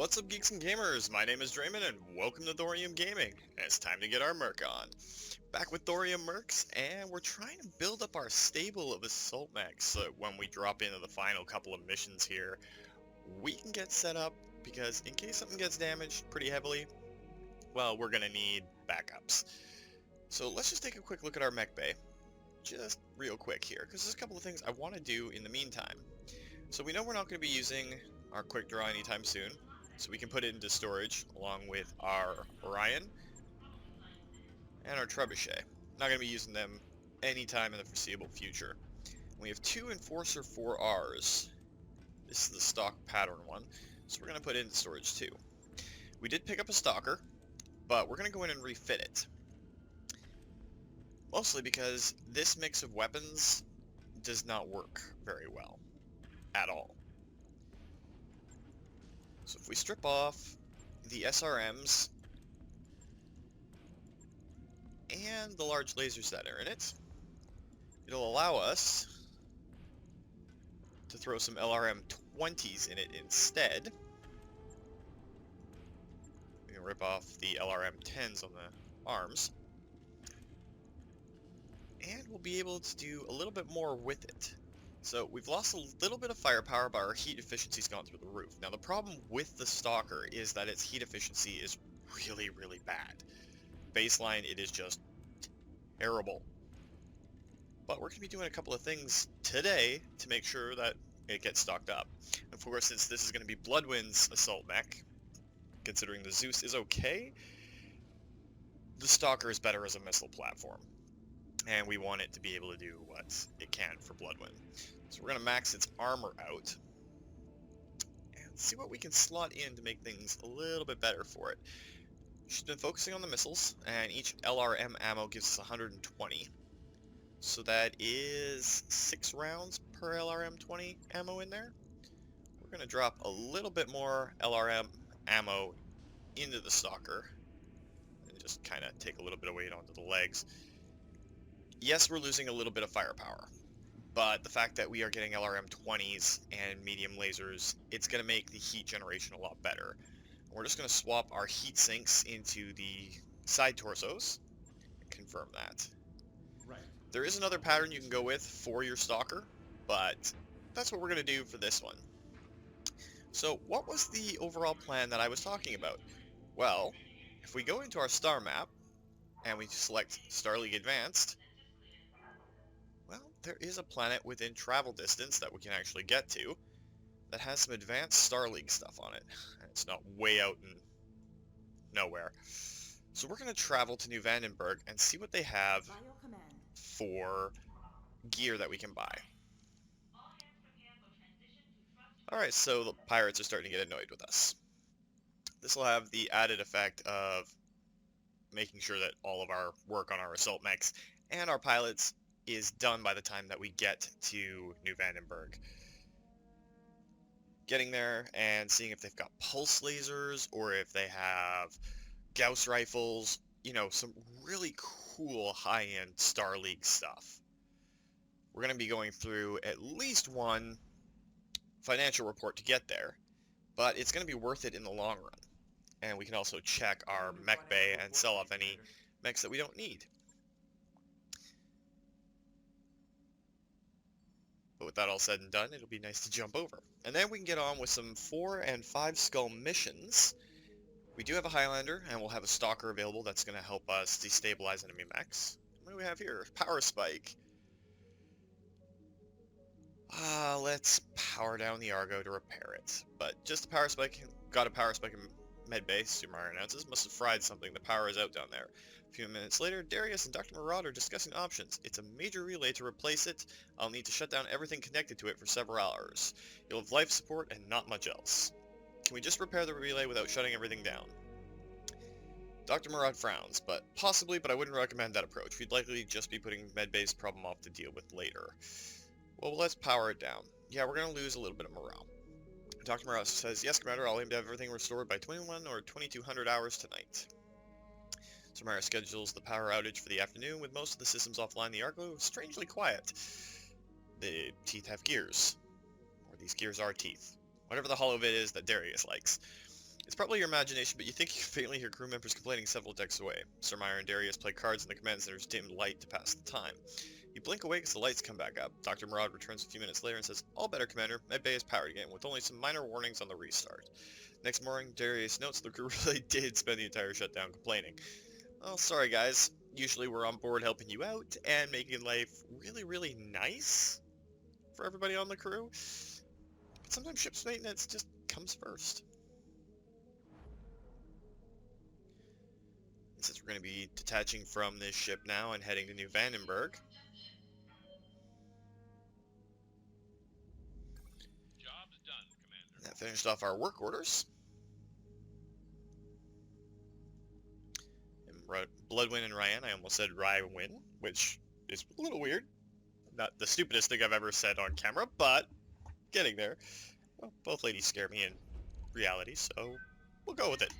What's up, geeks and gamers? My name is Drementfh, and welcome to Thorium Gaming. And it's time to get our Merc on. Back with Thorium Mercs, and we're trying to build up our stable of Assault Mechs so that when we drop into the final couple of missions here, we can get set up, because in case something gets damaged pretty heavily, well, we're gonna need backups. So let's just take a quick look at our mech bay, just real quick here, because there's a couple of things I want to do in the meantime. So we know we're not going to be using our quick draw anytime soon, so we can put it into storage along with our Orion and our Trebuchet. Not going to be using them anytime in the foreseeable future. We have two Enforcer 4Rs. This is the stock pattern one, so we're going to put it into storage too. We did pick up a Stalker, but we're going to go in and refit it. Mostly because this mix of weapons does not work very well at all. So if we strip off the SRMs and the large lasers that are in it, it'll allow us to throw some LRM-20s in it instead. We can rip off the LRM-10s on the arms, and we'll be able to do a little bit more with it. So we've lost a little bit of firepower, but our heat efficiency's gone through the roof. Now the problem with the Stalker is that its heat efficiency is really, really bad. Baseline, it is just terrible. But we're going to be doing a couple of things today to make sure that it gets stocked up. Of course, since this is going to be Bloodwynns Assault Mech, considering the Zeus is okay, the Stalker is better as a missile platform. And we want it to be able to do what it can for Bloodwynn. So we're going to max its armor out and see what we can slot in to make things a little bit better for it. She's been focusing on the missiles, and each LRM ammo gives us 120. So that is 6 rounds per LRM-20 ammo in there. We're going to drop a little bit more LRM ammo into the Stalker and just kind of take a little bit of weight onto the legs. Yes, we're losing a little bit of firepower, but the fact that we are getting LRM-20s and medium lasers, it's going to make the heat generation a lot better. We're just going to swap our heat sinks into the side torsos and confirm that. Right. There is another pattern you can go with for your Stalker, but that's what we're going to do for this one. So what was the overall plan that I was talking about? Well, if we go into our star map and we select Star League Advanced, well, there is a planet within travel distance that we can actually get to that has some advanced Star League stuff on it. And it's not way out in nowhere. So we're going to travel to New Vandenberg and see what they have for gear that we can buy. Alright, so the pirates are starting to get annoyed with us. This will have the added effect of making sure that all of our work on our assault mechs and our pilots is done by the time that we get to New Vandenberg. Getting there and seeing if they've got pulse lasers or if they have Gauss rifles, you know, some really cool high-end Star League stuff. We're going to be going through at least one financial report to get there, but it's going to be worth it in the long run. And we can also check our mech bay and sell off any mechs that we don't need. But with that all said and done, it'll be nice to jump over. And then we can get on with some 4 and 5 skull missions. We do have a Highlander, and we'll have a Stalker available that's going to help us destabilize enemy mechs. What do we have here? Power Spike. Let's power down the Argo to repair it. But just a Power Spike. Got a Power Spike in medbay, Sumar announces. Must have fried something. The power is out down there. A few minutes later, Darius and Dr. Marauder are discussing options. It's a major relay to replace it. I'll need to shut down everything connected to it for several hours. You'll have life support and not much else. Can we just repair the relay without shutting everything down? Dr. Murad frowns, but I wouldn't recommend that approach. We'd likely just be putting medbay's problem off to deal with later. Well, let's power it down. Yeah, we're going to lose a little bit of morale. Dr. Morales says, yes, Commander, I'll aim to have everything restored by 21 or 2200 hours tonight. Samara schedules the power outage for the afternoon, with most of the systems offline. The Argo is strangely quiet. The teeth have gears. Or these gears are teeth. Whatever the hollow bit is that Darius likes. It's probably your imagination, but you think you can faintly hear crew members complaining several decks away. Sir Meyer and Darius play cards in the command center's dim light to pass the time. You blink awake as the lights come back up. Dr. Murad returns a few minutes later and says, "All better, Commander. Medbay is powered again, with only some minor warnings on the restart." Next morning, Darius notes the crew really did spend the entire shutdown complaining. "Well, sorry guys. Usually we're on board helping you out and making life really, really nice for everybody on the crew. But sometimes ship's maintenance just comes first." Since we're going to be detaching from this ship now and heading to New Vandenberg. Job's done, Commander. That finished off our work orders. And Bloodwynn and Ryan, I almost said Rywin, which is a little weird. Not the stupidest thing I've ever said on camera, but getting there. Well, both ladies scare me in reality, so we'll go with it.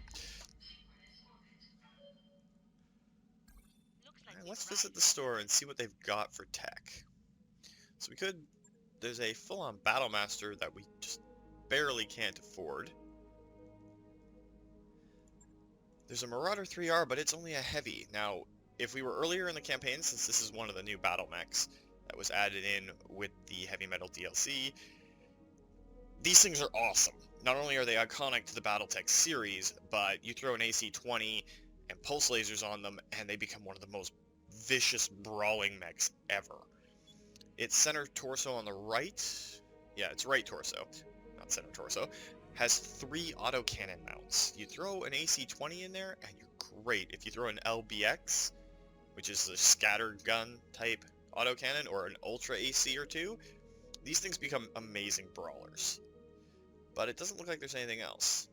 Alright, let's visit the store and see what they've got for tech. So there's a full-on Battlemaster that we just barely can't afford. There's a Marauder 3R, but it's only a heavy. Now, if we were earlier in the campaign, since this is one of the new battle mechs that was added in with the Heavy Metal DLC, these things are awesome. Not only are they iconic to the Battletech series, but you throw an AC-20 and pulse lasers on them, and they become one of the most vicious brawling mechs ever. Its center torso on the right, yeah, it's right torso, not center torso, has 3 autocannon mounts. You throw an AC-20 in there, and you're great. If you throw an LBX, which is a scatter gun type autocannon, or an Ultra AC or 2, these things become amazing brawlers. But it doesn't look like there's anything else.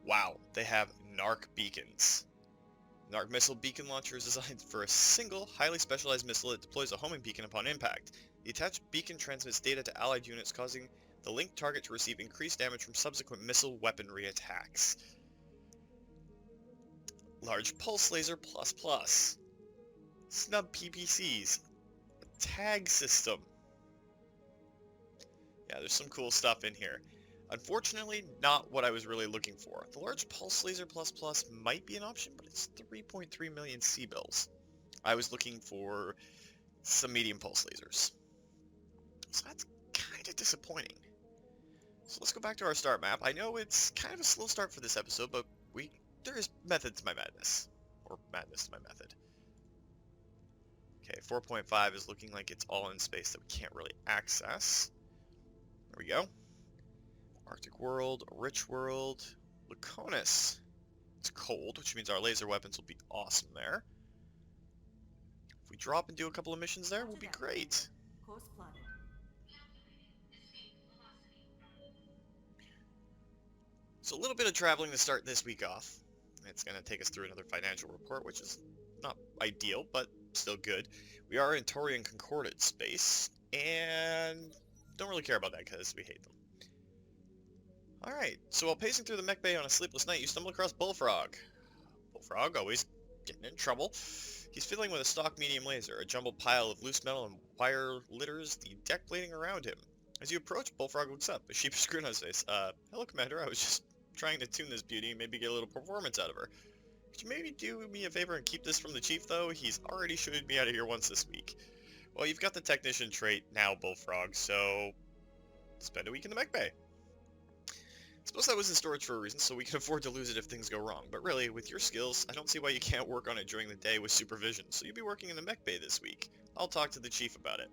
Wow, they have Narc beacons. Narc missile beacon launcher is designed for a single, highly specialized missile that deploys a homing beacon upon impact. The attached beacon transmits data to allied units, causing the linked target to receive increased damage from subsequent missile weaponry attacks. Large pulse laser ++. Snub PPCs. A tag system. Yeah, there's some cool stuff in here. Unfortunately, not what I was really looking for. The large pulse laser ++ might be an option, but it's 3.3 million C-bills. I was looking for some medium pulse lasers. So that's kind of disappointing. So let's go back to our start map. I know it's kind of a slow start for this episode, but there is method to my madness. Or madness to my method. Okay, 4.5 is looking like it's all in space that we can't really access. There we go. Arctic world, rich world, Laconis. It's cold, which means our laser weapons will be awesome there. If we drop and do a couple of missions there, we'll be great. Course plotted. So a little bit of traveling to start this week off. It's going to take us through another financial report, which is not ideal, but still good. We are in Thorium Concordate space, and don't really care about that because we hate them. Alright, so while pacing through the mech bay on a sleepless night, you stumble across Bullfrog. Bullfrog, always getting in trouble. He's fiddling with a stock medium laser. A jumbled pile of loose metal and wire litters the deck plating around him. As you approach, Bullfrog looks up, a sheepish grin on his face. Hello, Commander, I was just trying to tune this beauty and maybe get a little performance out of her. Could you maybe do me a favor and keep this from the Chief, though? He's already shooted me out of here once this week. Well, you've got the Technician trait now, Bullfrog, so spend a week in the mech bay. Suppose that was in storage for a reason, so we can afford to lose it if things go wrong. But really, with your skills, I don't see why you can't work on it during the day with supervision, so you'll be working in the mech bay this week. I'll talk to the Chief about it.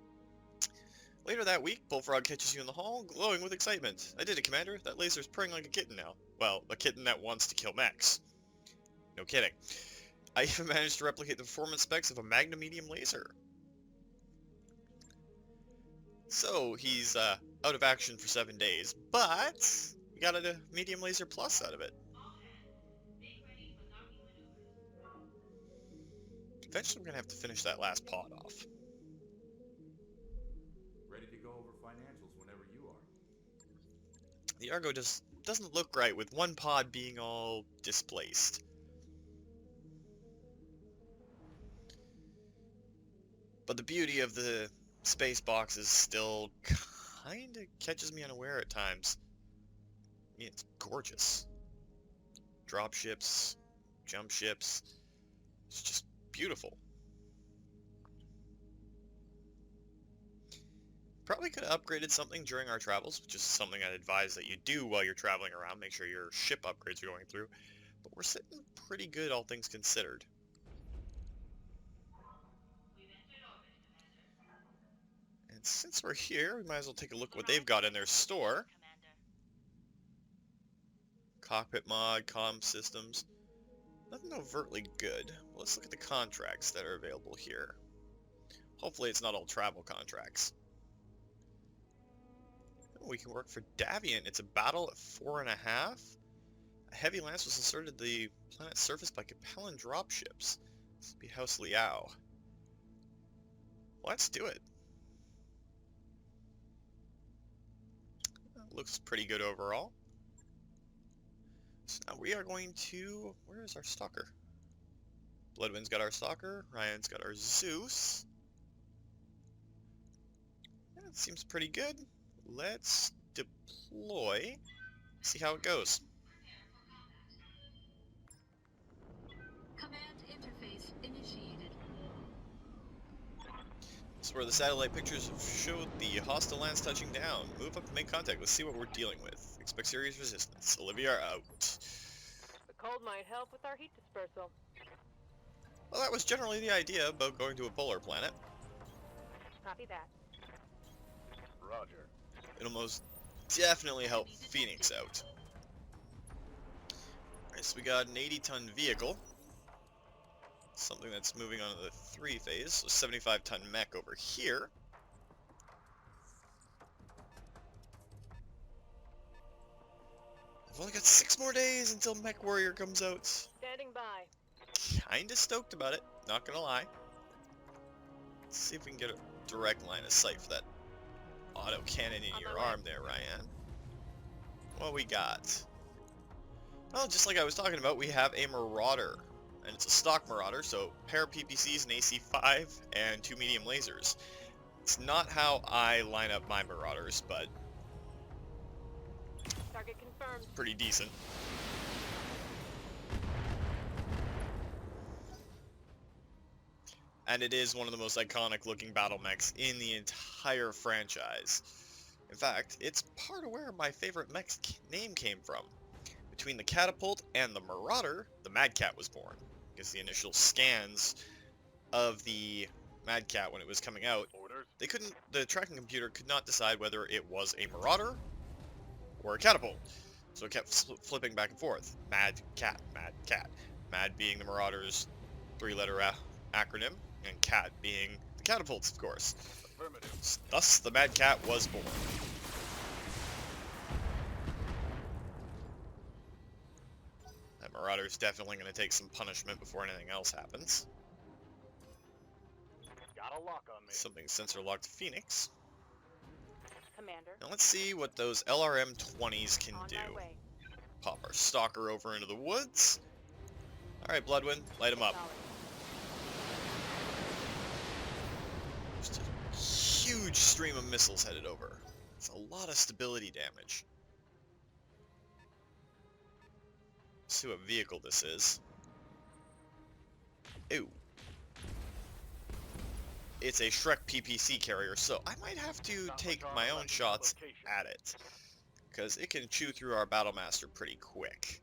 Later that week, Bullfrog catches you in the hall, glowing with excitement. I did it, Commander. That laser's purring like a kitten now. Well, a kitten that wants to kill mechs. No kidding. I even managed to replicate the performance specs of a Magnum medium laser. So, he's out of action for 7 days, but we got a medium laser plus out of it. Eventually we're going to have to finish that last pod off. Ready to go over financials whenever you are. The Argo just doesn't look right with one pod being all displaced. But the beauty of the space box is still kinda catches me unaware at times. I mean, it's gorgeous. Drop ships, jump ships. It's just beautiful. Probably could have upgraded something during our travels, which is something I'd advise that you do while you're traveling around. Make sure your ship upgrades are going through. But we're sitting pretty good, all things considered. And since we're here, we might as well take a look at what they've got in their store. Cockpit mod, comm systems. Nothing overtly good. Well, let's look at the contracts that are available here. Hopefully it's not all travel contracts. Oh, we can work for Davian. It's a battle at 4.5. A heavy lance was inserted at the planet's surface by Capellan dropships. This would be House Liao. Let's do it. Looks pretty good overall. So now we are going to... Where is our Stalker? Bloodwynns got our Stalker. Ryan's got our Zeus. That seems pretty good. Let's deploy. See how it goes. Command interface initiated. This is where the satellite pictures showed the hostile lands touching down. Move up to make contact. Let's see what we're dealing with. Expect serious resistance. Olivia out. The cold might help with our heat dispersal. Well, that was generally the idea about going to a polar planet. Copy that. Roger. It'll most definitely help Phoenix out. Alright, so we got an 80-ton vehicle. Something that's moving on to the 3 phase. So 75-ton mech over here. I've only got 6 more days until Mech Warrior comes out. Standing by. Kinda stoked about it, not gonna lie. Let's see if we can get a direct line of sight for that auto cannon in your arm there, Ryan. What we got? Well, just like I was talking about, we have a Marauder. And it's a stock Marauder, so pair PPCs, an AC-5, and 2 medium lasers. It's not how I line up my Marauders, but Target confirmed. pretty decent. And it is one of the most iconic looking battle mechs in the entire franchise. In fact, it's part of where my favorite mech's name came from. Between the Catapult and the Marauder, the Mad Cat was born. Because the initial scans of the Mad Cat when it was coming out, the tracking computer could not decide whether it was a Marauder or a Catapult. So it kept flipping back and forth. Mad Cat, Mad Cat. Mad being the Marauder's 3-letter acronym, and Cat being the Catapults, of course. Thus, the Mad Cat was born. That Marauder's definitely going to take some punishment before anything else happens. Got a lock on me. Something sensor-locked Phoenix. Commander. Now let's see what those LRM-20s can On do. my way. Pop our Stalker over into the woods. Alright, Bloodwynn, light him up. Solid. Just a huge stream of missiles headed over. It's a lot of stability damage. Let's see what vehicle this is. Ew. It's a Shrek PPC carrier, so I might have to take my own shots at it. Because it can chew through our Battlemaster pretty quick.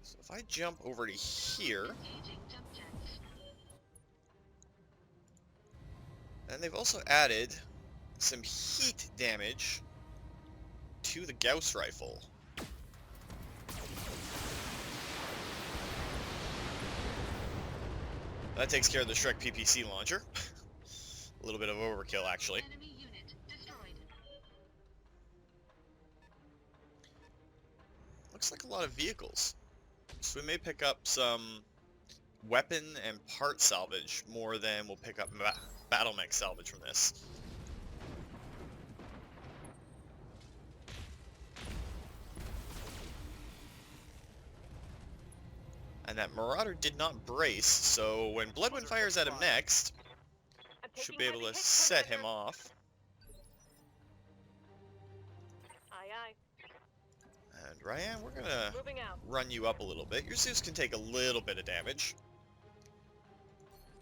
So if I jump over to here... And they've also added some heat damage to the Gauss rifle. That takes care of the Shrek PPC launcher. A little bit of overkill, actually. Enemy unit destroyed. Looks like a lot of vehicles. So we may pick up some weapon and part salvage more than we'll pick up battle mech salvage from this. And that Marauder did not brace, so when Bloodwynd fires at him next, I'm should taking be able heavy to hits, set him Commander. off. Aye, aye. Ryan, we're gonna Moving out. run you up a little bit. Your Zeus can take a little bit of damage.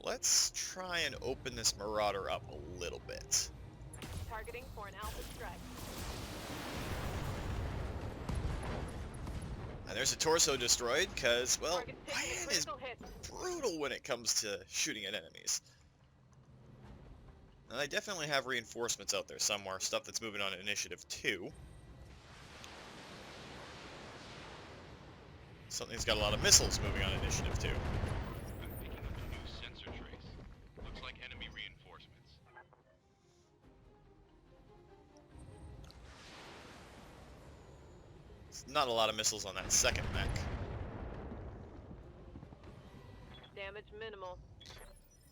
Let's try and open this Marauder up a little bit. Targeting for an alpha strike. And there's a torso destroyed, because, well, Target taking a Ryan is critical hit. brutal when it comes to shooting at enemies. And I definitely have reinforcements out there somewhere, stuff that's moving on initiative 2. Something's got a lot of missiles moving on initiative 2. I'm picking up a new sensor trace. Looks like enemy reinforcements. It's not a lot of missiles on that second mech. Damage minimal.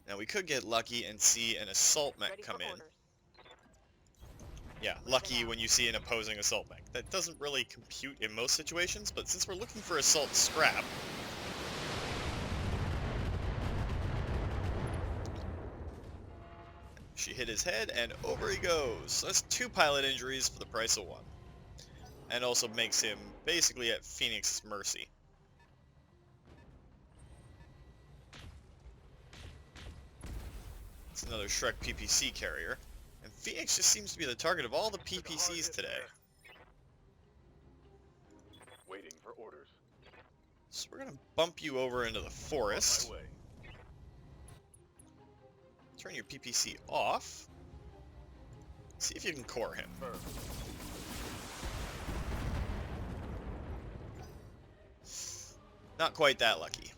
Now we could get lucky and see an Assault Mech Ready come for in. orders. Yeah, lucky when you see an opposing Assault Mech. That doesn't really compute in most situations, but since we're looking for Assault Scrap... She hit his head, and over he goes. So that's 2 pilot injuries for the price of 1. And also makes him basically at Phoenix's mercy. It's another Shrek PPC carrier. And Phoenix just seems to be the target of all the PPCs today. Waiting for orders. So we're gonna bump you over into the forest. On my way. Turn your PPC off. See if you can core him. Firm. Not quite that lucky.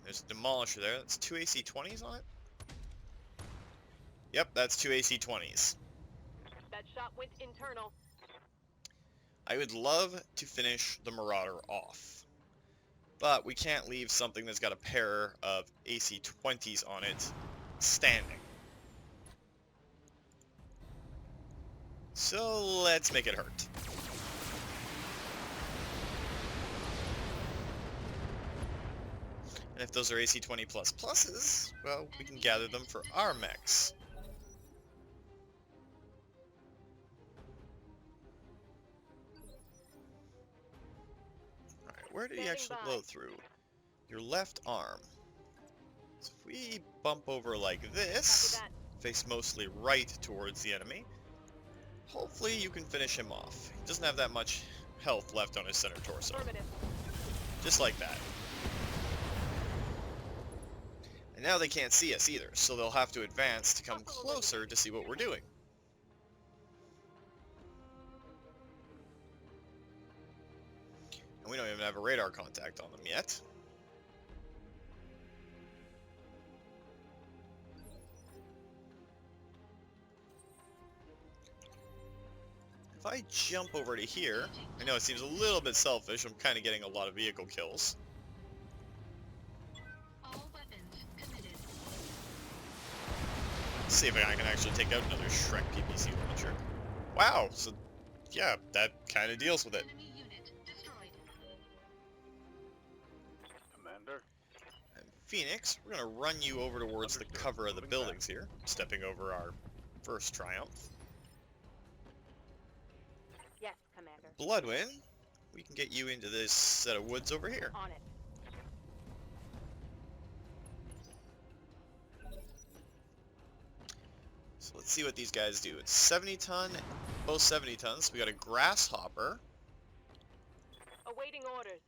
There's a Demolisher there. That's 2 AC-20s on it? Yep, that's 2 AC-20s. That shot went internal. I would love to finish the Marauder off. But we can't leave something that's got a pair of AC-20s on it standing. So let's make it hurt. And if those are AC-20 plus pluses, well, we can gather them for our mechs. Alright, where did he actually blow through? Your left arm. So if we bump over like this, Copy face mostly right towards the enemy, hopefully you can finish him off. He doesn't have that much health left on his center torso. Affirmative. Just like that. And now they can't see us either, so they'll have to advance to come closer to see what we're doing. And we don't even have a radar contact on them yet. If I jump over to here, I know it seems a little bit selfish, I'm kind of getting a lot of vehicle kills. All weapons committed. Let's see if I can actually take out another Shrek PPC launcher. Wow, so yeah, that kind of deals with it. Enemy unit destroyed. Commander. And Phoenix, we're going to run you over towards the cover of the buildings here, stepping over our first Triumph. Yes, Commander. Bloodwynn, we can get you into this set of woods over here. On it. So let's see what these guys do. It's 70 ton, both 70 tons. We got a Grasshopper. Awaiting orders.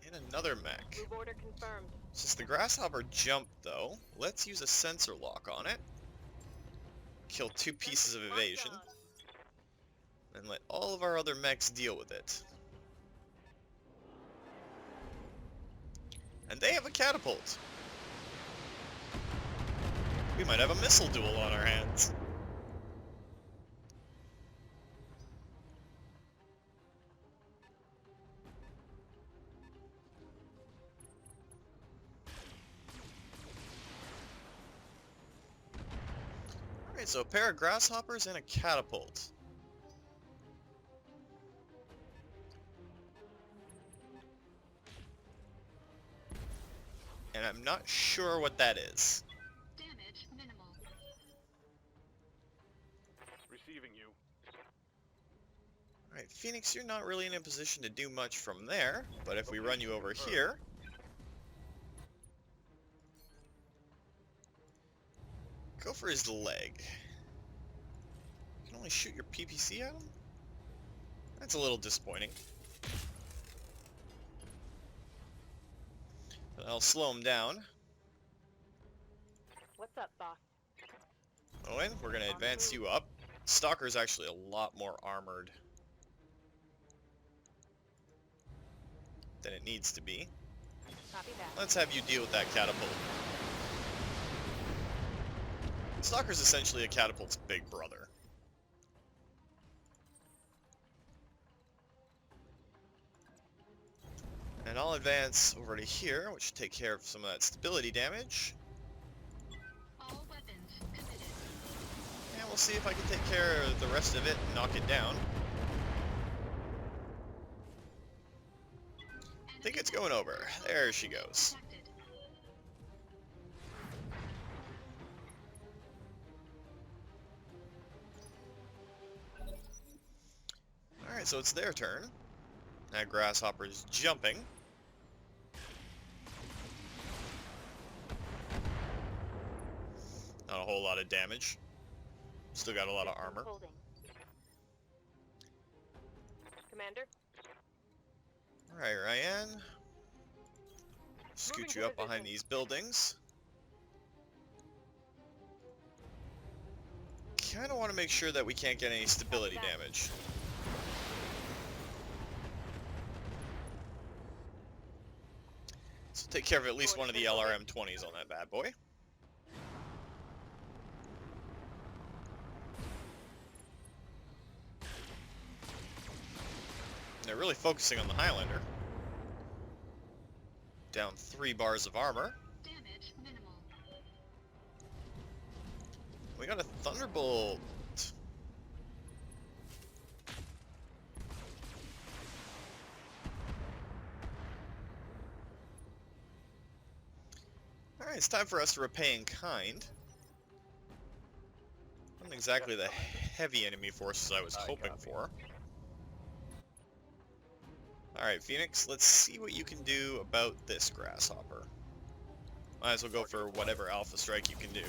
And another mech. Move order confirmed. Since the Grasshopper jumped, though, let's use a sensor lock on it. Kill 2 pieces of evasion. Locked on. And let all of our other mechs deal with it. And they have a catapult. We might have a missile duel on our hands. Alright, so a pair of Grasshoppers and a catapult. And I'm not sure what that is. Damage minimal. Receiving you. Alright, Phoenix, you're not really in a position to do much from there, but if we run you over Confirmed. here... Go for his leg. You can only shoot your PPC at him? That's a little disappointing. But I'll slow him down. What's up, boss? Owen, we're going to advance you up. Stalker's actually a lot more armored than it needs to be. Copy that. Let's have you deal with that catapult. Stalker's essentially a catapult's big brother. And I'll advance over to here, which should take care of some of that stability damage. All weapons committed. And we'll see if I can take care of the rest of it and knock it down. I think it's going over. There she goes. Detected. Alright, so it's their turn. That grasshopper's jumping. Not a whole lot of damage. Still got a lot of armor. Holding. Commander? Alright, Ryan. Scoot Moving you to up behind position. these buildings. Kinda want to make sure that we can't get any stability Copy that. damage. So take care of at least one of the LRM-20s on that bad boy. They're really focusing on the Highlander. Down 3 bars of armor. Damage minimal. We got a Thunderbolt. Alright, it's time for us to repay in kind. Not exactly the heavy enemy forces I was hoping for. Alright, Phoenix, let's see what you can do about this grasshopper. Might as well go for whatever alpha strike you can do.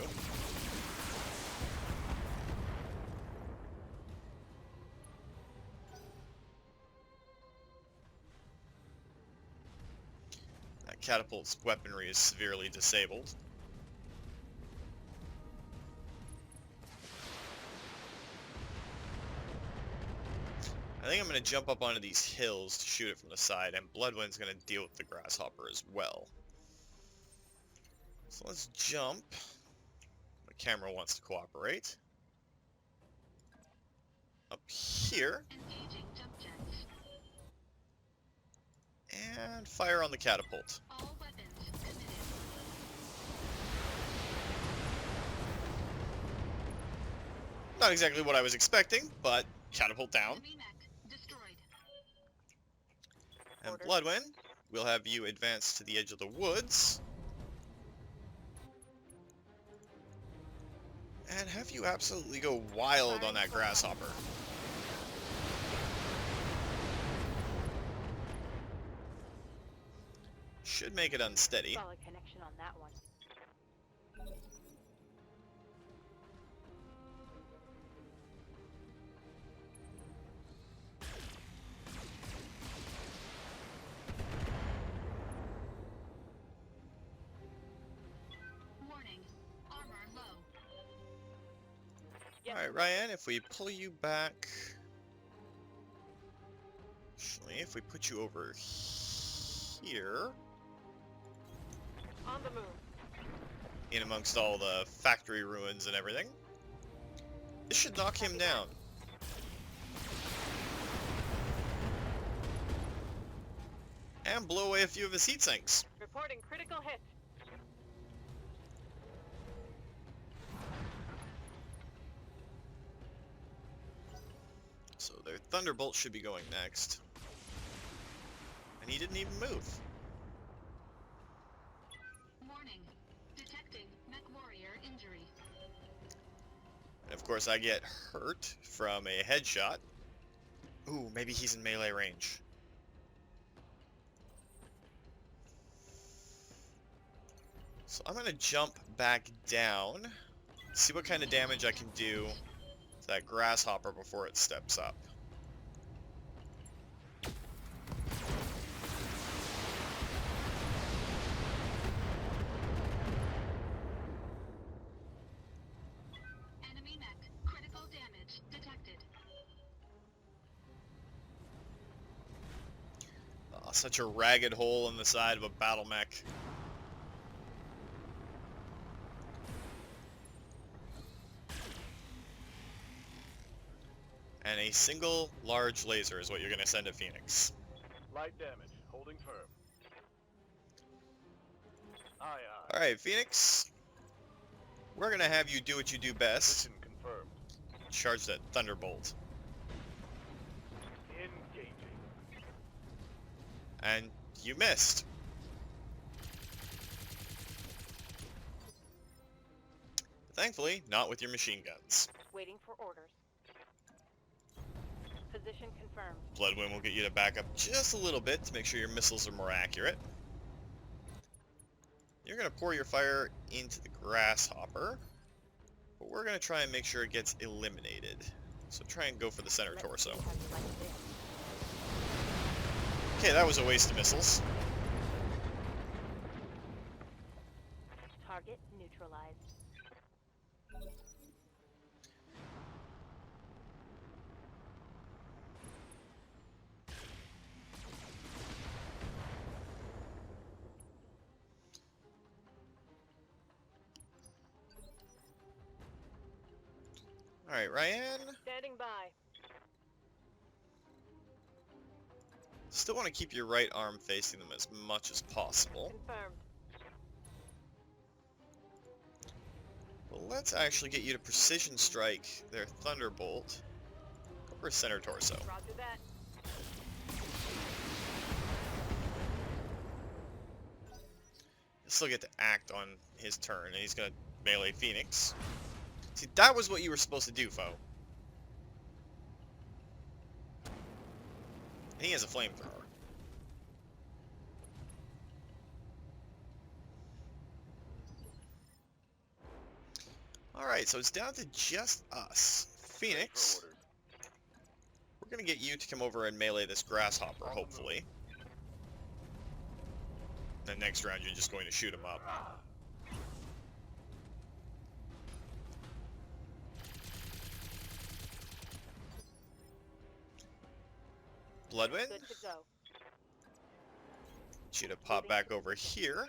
That catapult's weaponry is severely disabled. I think I'm going to jump up onto these hills to shoot it from the side, and Bloodwynn's going to deal with the grasshopper as well. So let's jump. The camera wants to cooperate. Up here, Engaging jump jets. and fire on the catapult. All weapons committed. Not exactly what I was expecting, but catapult down. Enemy mech destroyed. And Order. Bloodwynn, we'll have you advance to the edge of the woods. And have you absolutely go wild on that grasshopper. Should make it unsteady. Solid connection on that one. Warning. Armor low. Yes. Alright, Ryan, if we pull you back... Actually, if we put you over here, On the move. in amongst all the factory ruins and everything, this should knock him down. And blow away a few of his heat sinks. Reporting critical hit. So their Thunderbolt should be going next. And he didn't even move. Warning. Detecting Mech Warrior injury. And of course, I get hurt from a headshot. Ooh, maybe he's in melee range. So I'm gonna jump back down, see what kind of damage I can do to that grasshopper before it steps up. Enemy mech. Critical damage detected. Oh, such a ragged hole in the side of a battle mech. And a single large laser is what you're going to send at Phoenix. Light damage. Holding firm. Aye, aye. Alright, Phoenix. We're going to have you do what you do best. Mission confirmed. Charge that Thunderbolt. Engaging. And you missed. Thankfully, not with your machine guns. Waiting for orders. Position confirmed. Bloodwynn will get you to back up just a little bit to make sure your missiles are more accurate. You're going to pour your fire into the grasshopper, but we're going to try and make sure it gets eliminated. So try and go for the center Let's torso. see how you like this. Okay, that was a waste of missiles. Target neutralized. Alright, Ryan. Standing by. Still want to keep your right arm facing them as much as possible. Confirmed. Well, let's actually get you to precision strike their Thunderbolt over center torso. Roger that. He'll still get to act on his turn, and he's going to melee Phoenix. See, that was what you were supposed to do, foe. And he has a flamethrower. Alright, so it's down to just us. Phoenix, For orders. we're going to get you to come over and melee this grasshopper, hopefully. Then next round, you're just going to shoot him up. Bloodwynn, Good to go. get you to pop back over here.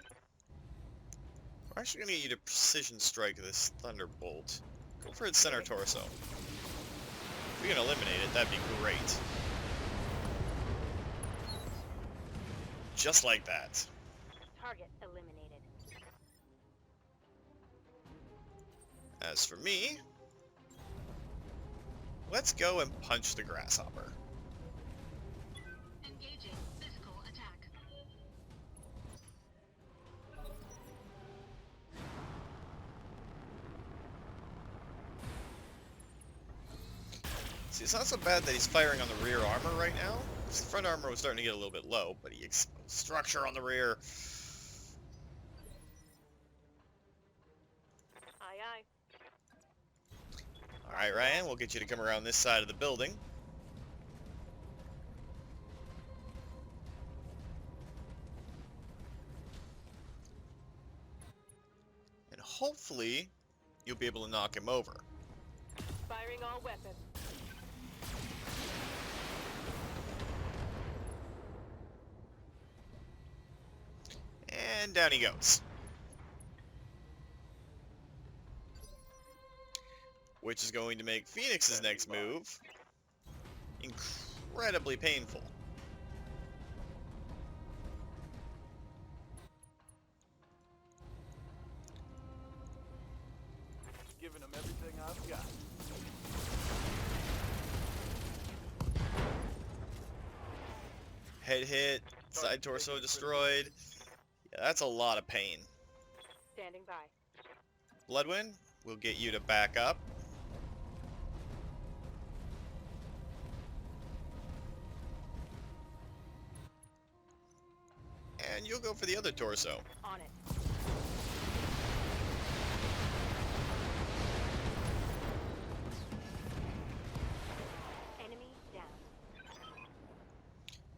We're actually going to get you to precision strike this Thunderbolt. Go for its center torso. If we can eliminate it, that'd be great. Just like that. Target eliminated. As for me, let's go and punch the grasshopper. Engaging physical attack. See, it's not so bad that he's firing on the rear armor right now. The front armor was starting to get a little bit low, but he exposed structure on the rear. Aye, aye. Alright, Ryan, we'll get you to come around this side of the building. And hopefully, you'll be able to knock him over. Firing all weapons. And down he goes. Which is going to make Phoenix's next move incredibly painful. Giving them everything I've got. Head hit, side torso destroyed. Yeah, that's a lot of pain. Standing by. Bloodwynn, we'll get you to back up. go for the other torso. On it. Enemy down.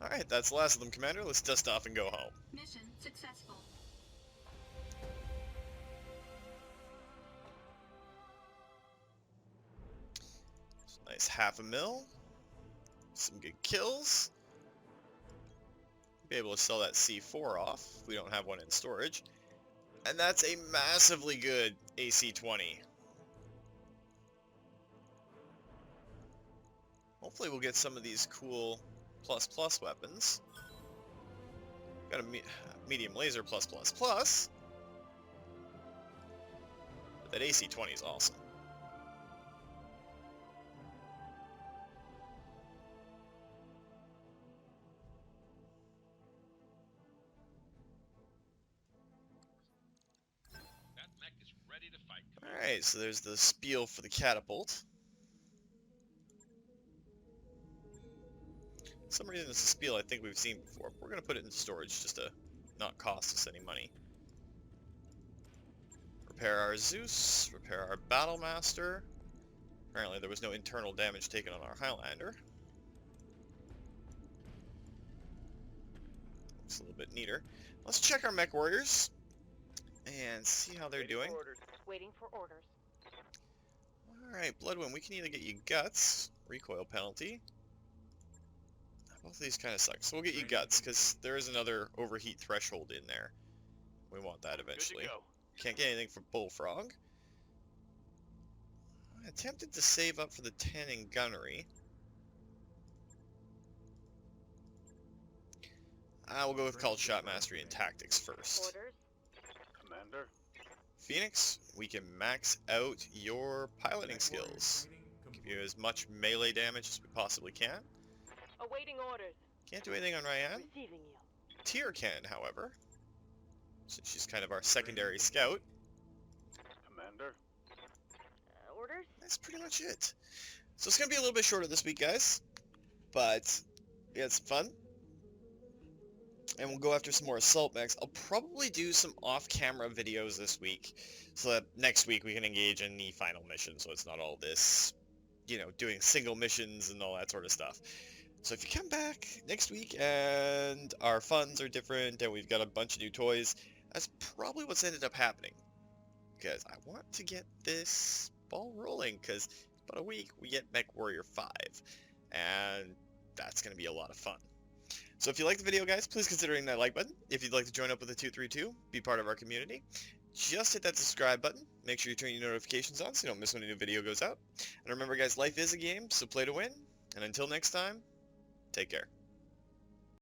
Alright, that's the last of them, Commander. Let's dust off and go home. Mission successful. Nice $500,000. Some good kills. Be able to sell that C4 off if we don't have one in storage. And that's a massively good AC-20. Hopefully we'll get some of these cool ++ weapons. Got a medium laser +++. But that AC-20 is awesome. That mech is ready to fight. Alright, so there's the spiel for the catapult. For some reason it's a spiel I think we've seen before. We're going to put it in storage just to not cost us any money. Repair our Zeus, repair our Battlemaster. Apparently there was no internal damage taken on our Highlander. Looks a little bit neater. Let's check our Mech Warriors and see how they're doing. Waiting for orders. Alright, Bloodwynn, we can either get you guts, recoil penalty. Both of these kind of suck, so we'll get you guts, because there is another overheat threshold in there. We want that eventually. Good to go. Can't get anything for Bullfrog. I attempted to save up for the 10 in gunnery. I will go with Called Shot Mastery and Tactics first. Orders. Commander. Phoenix, we can max out your piloting skills. Give you as much melee damage as we possibly can. Awaiting orders. Can't do anything on Ryan. Receiving you. Tyr can, however, since she's kind of our secondary scout. Commander. Orders. That's pretty much it. So it's going to be a little bit shorter this week, guys, but we had some fun. And we'll go after some more Assault Mechs. I'll probably do some off-camera videos this week, so that next week we can engage in the final mission, so it's not all this, you know, doing single missions and all that sort of stuff. So if you come back next week and our funds are different and we've got a bunch of new toys, that's probably what's ended up happening. Because I want to get this ball rolling, because in about a week we get Mech Warrior 5, and that's going to be a lot of fun. So if you like the video, guys, please consider hitting that like button. If you'd like to join up with the 232, be part of our community, just hit that subscribe button. Make sure you turn your notifications on so you don't miss when a new video goes out. And remember, guys, life is a game, so play to win. And until next time, take care.